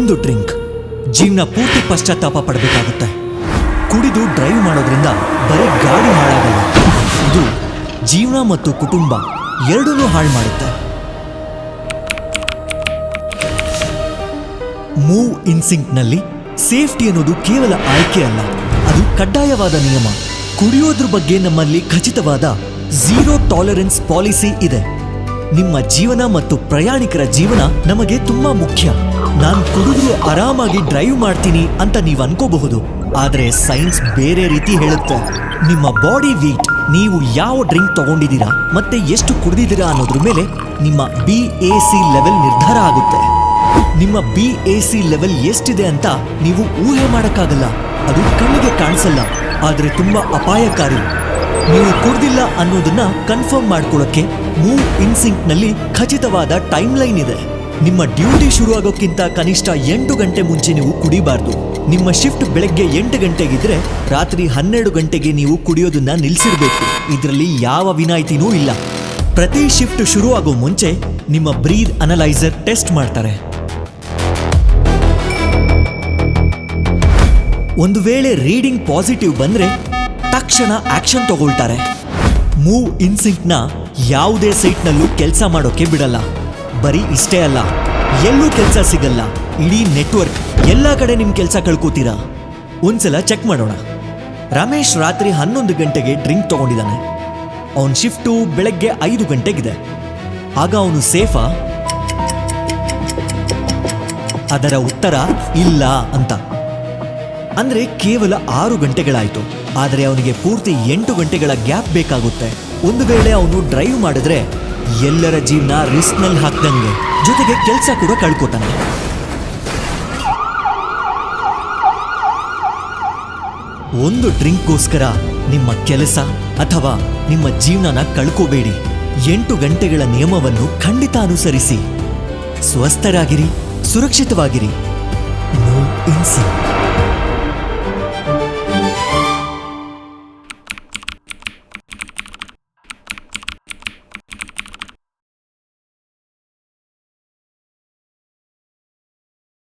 ಒಂದು ಡ್ರಿಂಕ್ ಜೀವನ ಪೂರ್ತಿ ಪಶ್ಚಾತ್ತಾಪ ಪಡಬೇಕಾಗುತ್ತೆ. ಕುಡಿದು ಡ್ರೈವ್ ಮಾಡೋದ್ರಿಂದ ಬರೀ ಗಾಡಿ ಹಾಳಾಗಲ್ಲ, ಇದು ಜೀವನ ಮತ್ತು ಕುಟುಂಬ ಎರಡನ್ನೂ ಹಾಳು ಮಾಡುತ್ತೆ. ಮೂವ್ ಇನ್ ಸಿಂಕ್ನಲ್ಲಿ ಸೇಫ್ಟಿ ಅನ್ನೋದು ಕೇವಲ ಆಯ್ಕೆ ಅಲ್ಲ, ಅದು ಕಡ್ಡಾಯವಾದ ನಿಯಮ. ಕುಡಿಯೋದ್ರ ಬಗ್ಗೆ ನಮ್ಮಲ್ಲಿ ಖಚಿತವಾದ ಝೀರೋ ಟಾಲರೆನ್ಸ್ ಪಾಲಿಸಿ ಇದೆ. ನಿಮ್ಮ ಜೀವನ ಮತ್ತು ಪ್ರಯಾಣಿಕರ ಜೀವನ ನಮಗೆ ತುಂಬಾ ಮುಖ್ಯ. ನಾನು ಕುಡಿದ್ರು ಆರಾಮಾಗಿ ಡ್ರೈವ್ ಮಾಡ್ತೀನಿ ಅಂತ ನೀವು ಅನ್ಕೋಬಹುದು, ಆದರೆ ಸೈನ್ಸ್ ಬೇರೆ ರೀತಿ ಹೇಳುತ್ತೆ. ನಿಮ್ಮ ಬಾಡಿ ವೇಟ್, ನೀವು ಯಾವ ಡ್ರಿಂಕ್ ತಗೊಂಡಿದ್ದೀರಾ ಮತ್ತೆ ಎಷ್ಟು ಕುಡಿದಿದ್ದೀರಾ ಅನ್ನೋದ್ರ ಮೇಲೆ ನಿಮ್ಮ BAC ಲೆವೆಲ್ ನಿರ್ಧಾರ ಆಗುತ್ತೆ. ನಿಮ್ಮ BAC ಲೆವೆಲ್ ಎಷ್ಟಿದೆ ಅಂತ ನೀವು ಊಹೆ ಮಾಡಕ್ಕಾಗಲ್ಲ, ಅದು ಕಣ್ಣಿಗೆ ಕಾಣಿಸಲ್ಲ, ಆದರೆ ತುಂಬಾ ಅಪಾಯಕಾರಿ. ನೀವು ಕುಡ್ದಿಲ್ಲ ಅನ್ನೋದನ್ನ ಕನ್ಫರ್ಮ್ ಮಾಡ್ಕೊಳ್ಳೋಕೆ ಮೂವ್ ಇನ್ ಸಿಂಕ್ ನಲ್ಲಿ ಖಚಿತವಾದ ಟೈಮ್ ಲೈನ್ ಇದೆ. ನಿಮ್ಮ ಡ್ಯೂಟಿ ಶುರು ಆಗೋಕ್ಕಿಂತ ಕನಿಷ್ಠ 8 ಗಂಟೆ ಮುಂಚೆ ನೀವು ಕುಡಿಬಾರ್ದು. ನಿಮ್ಮ ಶಿಫ್ಟ್ ಬೆಳಗ್ಗೆ 8 ಗಂಟೆಗಿದ್ರೆ ರಾತ್ರಿ 12 ಗಂಟೆಗೆ ನೀವು ಕುಡಿಯೋದನ್ನ ನಿಲ್ಸಿರ್ಬೇಕು. ಇದರಲ್ಲಿ ಯಾವ ವಿನಾಯಿತಿನೂ ಇಲ್ಲ. ಪ್ರತಿ ಶಿಫ್ಟ್ ಶುರು ಆಗೋ ಮುಂಚೆ ನಿಮ್ಮ ಬ್ರೀತ್ ಅನಲೈಸರ್ ಟೆಸ್ಟ್ ಮಾಡ್ತಾರೆ. ಒಂದು ವೇಳೆ ರೀಡಿಂಗ್ ಪಾಸಿಟಿವ್ ಬಂದ್ರೆ ತಕ್ಷಣ ಆಕ್ಷನ್ ತಗೊಳ್ತಾರೆ. ಮೂವ್ ಇನ್ ಸಿಂಕ್ನ ಯಾವುದೇ ಸೈಟ್ನಲ್ಲೂ ಕೆಲಸ ಮಾಡೋಕೆ ಬಿಡಲ್ಲ. ಬರೀ ಇಷ್ಟೇ ಅಲ್ಲ, ಎಲ್ಲೂ ಕೆಲಸ ಸಿಗಲ್ಲ. ಇಡೀ ನೆಟ್ವರ್ಕ್ ಎಲ್ಲ ಕಡೆ ನಿಮ್ ಕೆಲಸ ಕಳ್ಕೋತೀರಾ. ಒಂದ್ಸಲ ಚೆಕ್ ಮಾಡೋಣ. ರಮೇಶ್ ರಾತ್ರಿ 11 ಗಂಟೆಗೆ ಡ್ರಿಂಕ್ ತಗೊಂಡಿದ್ದಾನೆ. ಅವನ ಶಿಫ್ಟು ಬೆಳಗ್ಗೆ 5 ಗಂಟೆಗಿದೆ. ಆಗ ಅವನು ಸೇಫಾ? ಅದರ ಉತ್ತರ ಇಲ್ಲ ಅಂತ. ಅಂದ್ರೆ ಕೇವಲ 6 ಗಂಟೆಗಳಾಯ್ತು, ಆದರೆ ಅವನಿಗೆ ಪೂರ್ತಿ 8 ಗಂಟೆಗಳ ಗ್ಯಾಪ್ ಬೇಕಾಗುತ್ತೆ. ಒಂದು ವೇಳೆ ಅವನು ಡ್ರೈವ್ ಮಾಡಿದ್ರೆ ಎಲ್ಲರ ಜೀವನ ರಿಸ್ಕ್ ನಲ್ಲಿ ಹಾಕ್ದಂಗೆ, ಜೊತೆಗೆ ಕೆಲಸ ಕೂಡ ಕಳ್ಕೋತಾನೆ. ಒಂದು ಡ್ರಿಂಕ್ಗೋಸ್ಕರ ನಿಮ್ಮ ಕೆಲಸ ಅಥವಾ ನಿಮ್ಮ ಜೀವನನ ಕಳ್ಕೋಬೇಡಿ. 8 ಗಂಟೆಗಳ ನಿಯಮವನ್ನು ಖಂಡಿತ ಅನುಸರಿಸಿ. ಸ್ವಸ್ಥರಾಗಿರಿ, ಸುರಕ್ಷಿತವಾಗಿರಿ. Move in sync.